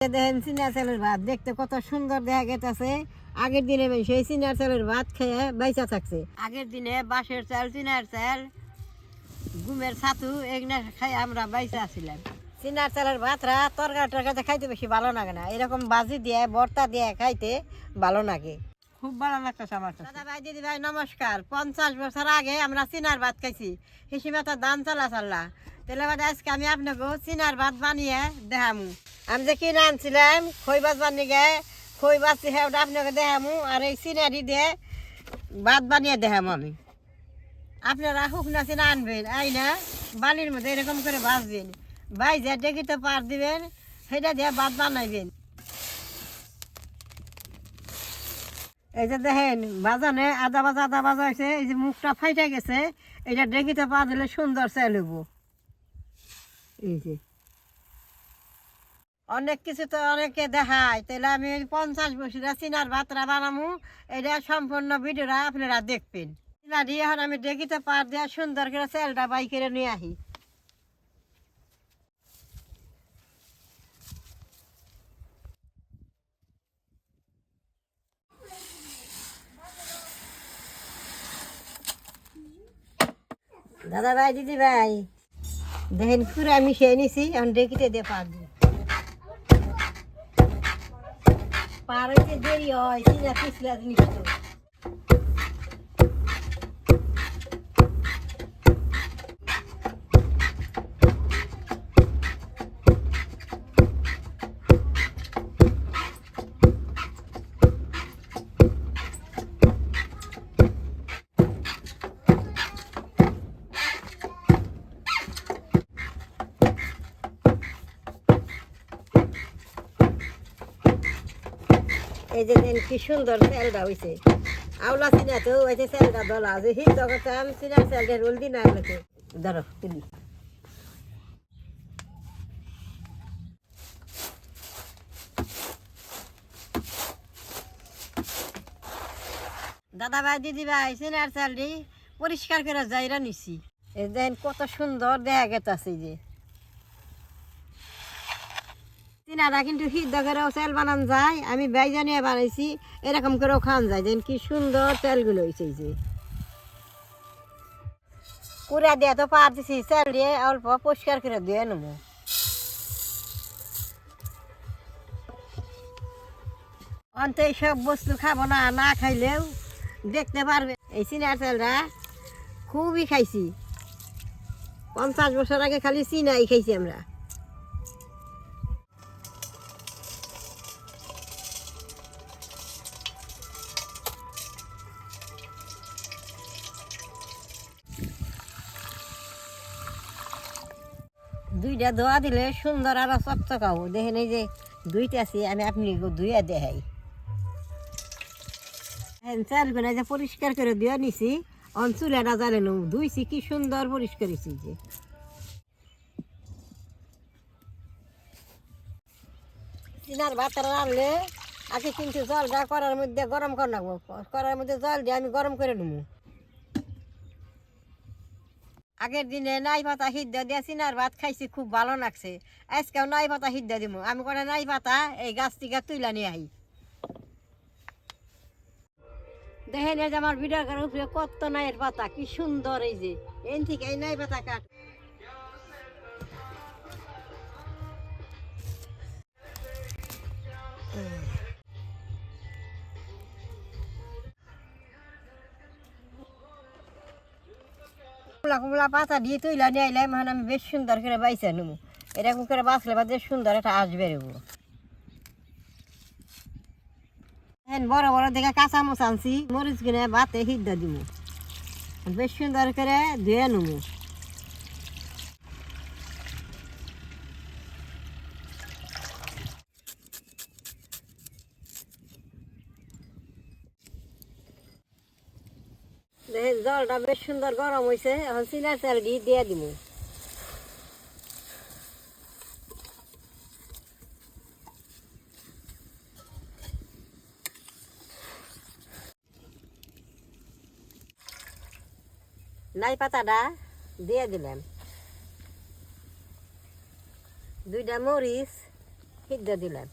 দেখেন চিনার চালের ভাত দেখতে কত সুন্দর দেখা গেছে। আগের দিনে সেই চিনার চালের ভাত খেয়ে বাইচা থাকছে। আগের দিনে বাঁশের চাল, চিনার চাল, গুমের ছাতু এগুলো খাই আমরা বাইচা আছিলাম। চিনার চালের ভাতরা তরকারিতে খাইতে বেশি ভালো লাগে না, এরকম বাজি দিয়ে ভর্তা দিয়ে খাইতে ভালো লাগে, খুব ভালো লাগতেছে আমার। দাদা ভাই, দিদি ভাই নমস্কার। 50 বছর আগে আমরা চিনার ভাত খাইছি, হিসেবে তো দান চাল্লা। তাহলে আজকে আমি আপনাকে চিনার ভাত বানিয়ে দেখামু। আমি যে কিনে আনছিলাম খই বাজ বানিয়ে গে খই বাজছি, হ্যাঁ আপনাকে দেখামু। আর এই চিনারি দিয়ে ভাত বানিয়ে দেখামু আমি। আপনারা শুকনা চিনা আনবেন, আইনা বালির মধ্যে এরকম করে ভাজবেন, ভাইজে ডেকিতে পার দিবেন, সেটা দিয়ে ভাত বানাইবেন। এই যে দেখেন বাজানে আদা ভাজা হয়েছে, এই যে মুখটা ফাইটা গেছে, এটা ডেকিতে পা দিলে সুন্দর চাল হইব। এই যে অনেক কিছু তো অনেকে দেখায়, তাহলে আমি 50 বছর চিনার ভাতরা বানামু। এটা সম্পূর্ণ ভিডিওটা আপনারা দেখবেন। চিনা দিয়ে এখন আমি ডেকিতে পার দিয়ে সুন্দর করে চালটা বাই করে নিয়ে আসি। দাদা ভাই, দিদি ভাই দেখেন পুরো আমি খেয়ে নিছি, এখন ডেকিতে দিয়ে পার দিই। পার হইতে দেরি হয়, চিনা পিছলা জিনিস তো। এই যে দেন কি সুন্দর চালটা হয়েছে। আওলা চিনা তো হয়েছে চালটা দলা যে হিট দরকার চিনার চালটা রোল দিন আনলে ধরো তুলি। দাদা ভাই, দিদি ভাই চিনার চালটি পরিষ্কার করে যাইরা নিছি। এই দেন কত সুন্দর দেখা গেছে। যে চিনারা কিন্তু সিদ্ধ করেও চাল বানান যায়, আমি বাইজা নিয়ে বানাইছি, এরকম করেও খান যায়। যেন কি সুন্দর চালগুলো হয়েছে। যে কুড়া দিয়ে তো পার দিছি, চাল দিয়ে অল্প পরিষ্কার করে দিয়ে নেব। অন্ত এইসব বস্তু খাবো না, না খাইলেও দেখতে পারবে। এই চিনার চালটা খুবই খাইছি, 50 বছর আগে খালি চিনাই খাইছি আমরা। দুইটা ধোয়া দিলে সুন্দর আরো চকচকাবো। দেখেন এই যে দুইটা আছে, আমি আপনি ধুইয়া দেখাই। চালগুলো যে পরিষ্কার করে দিয়ে নিছি, চুলাটা জ্বালে নেব। ধুইছি কি সুন্দর পরিষ্কার হয়েছি। যে চিনার ভাত রান্নলে আগে কিন্তু জলটা করার মধ্যে গরম করে নেবো, করার মধ্যে জল দিয়ে আমি গরম করে নেবো। আগের দিনে নাই পাতা সিদ্ধ দিয়ে চিনার ভাত খাইছি, খুব ভালো লাগছে। আজকেও নাই পাতা সিদ্ধ দিব। আমি করে নাই পাতা এই গাছ থেকে তুইলা নিয়ে আহি। দেখেন এই যে আমার ভিডিও করার উপরে কত নাইয়ের পাতা, কি সুন্দর। এই যে এন থেকে এই নাই পাতা কাট। কুমলা কুমলা পাতা দিয়ে তুইলা নিয়ে আইলাম, এখন আমি বেশ সুন্দর করে বাইসা নেবো। এরকম করে বাঁচলে বাদে সুন্দর একটা আসবে রেবো। হ্যাঁ, বড় বড় দেখে কাঁচা মরিচ আনছি, মরিচ কিনে ভাতে সিদ্ধ দিব। বেশ সুন্দর করে ধুয়ে নেবো। দেখেন জলটা বেশ সুন্দর গরম হয়েছে, এখন চিনার চাল দিয়ে দিব। নাই পাতাটা দিয়ে দিলাম, দুইটা মরিচ, সিদ্ধা দিলাম।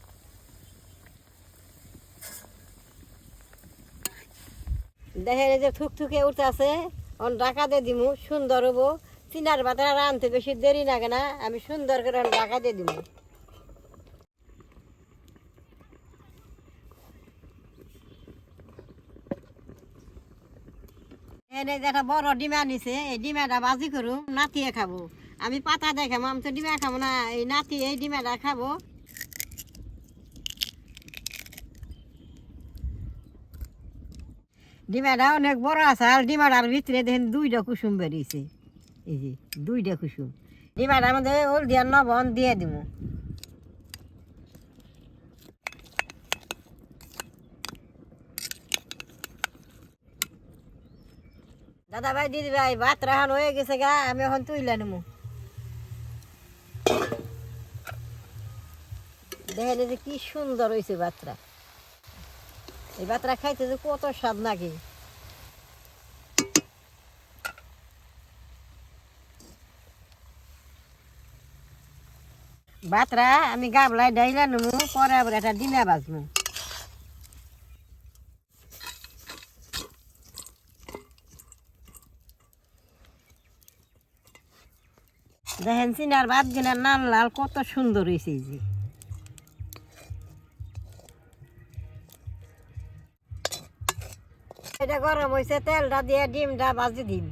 দেখেন এই যে থুকথুকে উঠতেছে, অন ঢাকা দিয়ে দিমু, সুন্দর হবো। চিনার ভাতটা রাঁধতে বেশি দেরি লাগে না, আমি সুন্দর করে ঢাকা দিয়ে দিমু। এনে একটা বড় ডিমা নিছে, এই ডিমাটা ভাজি করুম, নাতিয়ে খাবো। আমি পাতা দেখাবো, আমি তো ডিমা খাবো না, এই নাতি এই ডিমাটা খাবো। ডিমাটা অনেক বড় আছে, আর ডিমাটার ভিতরে দেখেন 2টা কুসুম বেরিয়েছে। এই যে 2টা কুসুম। ডিমাটার মধ্যে হলদি আর লবণ দিয়ে দিব। দাদা ভাই, দিদি ভাই, ভাত রাখানো হয়ে গেছে গা, আমি এখন তুইলে নেবো। দেখেন এই যে কি সুন্দর হয়েছে ভাতটা। এই ভাতটা খাইতে যে কত স্বাদ নাকি। ভাতটা আমি গাবলায় ডাইলা নেবো, পরে আবার একটা ডিমা ভাজবো। দেখেন চিনার ভাত কিনা লাল লাল কত সুন্দর হয়েছে। এই যে এটা গরম হয়েছে, তেলটা দিয়ে ডিমটা ভাজি দিন।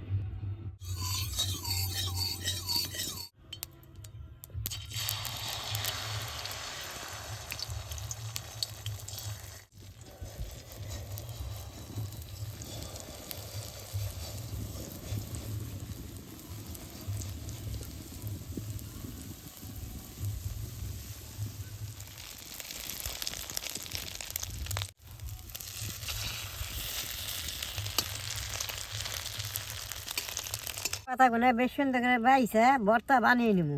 পাতাগুলো বেশ সুন্দর করে বাইছে ভর্তা বানিয়ে নিব।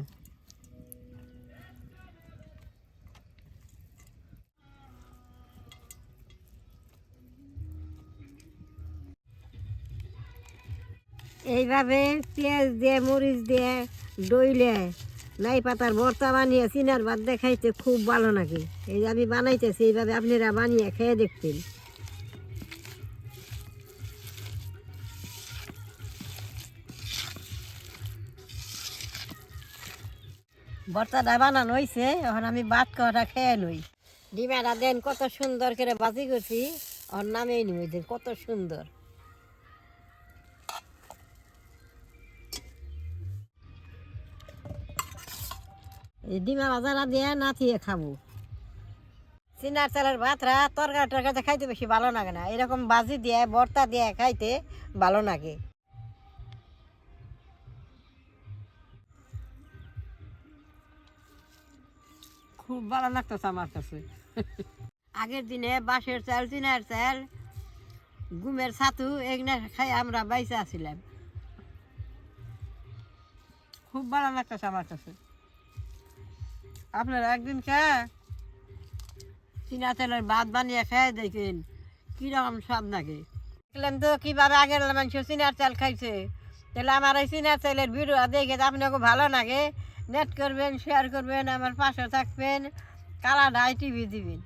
এইভাবে পেঁয়াজ দিয়ে মরিচ দিয়ে ডইলে লাই পাতার ভর্তা বানিয়ে চিনার ভাত দিয়ে খাইতে খুব ভালো লাগে। এই যে আমি বানাইতেছি, এইভাবে আপনারা বানিয়ে খেয়ে দেখতেন। ভর্তাটা বানানো হয়েছে, এখন আমি ভাত কটা খেয়ে নই। ডিমাটা দেন কত সুন্দর করে ভাজি করছি, ওর নামেই নিই দেন কত সুন্দর। এই ডিমা ভাজাটা দিয়ে নাতিয়ে খাবো। চিনার চালের ভাতরা তরকারি টরকারিতে খাইতে বেশি ভালো লাগে না, এরকম ভাজি দিয়ে ভর্তা দিয়ে খাইতে ভালো লাগে। খুব ভালো লাগতেছে আমার কাছে। আগের দিনে বাঁশের চাল, চিনার চাল, গুমের ছাতু এগুলো খাই আমরা বাইসে আসছিলাম। খুব ভালো লাগতেছে আমার কাছে। আপনারা একদিন খেয়ে চিনা তেলের ভাত বানিয়ে খেয়ে দেখেন কিরকম স্বাদ লাগে। দেখলাম তো কিভাবে আগের মানুষ চিনার চাল খাইছে, তাহলে আমার এই চিনার চালের ভিডিও দেখে আপনাকে ভালো লাগে, নেট করবেন, শেয়ার করবেন, আমার পাশে থাকবেন, কালা ঢাই টিভি দিবেন।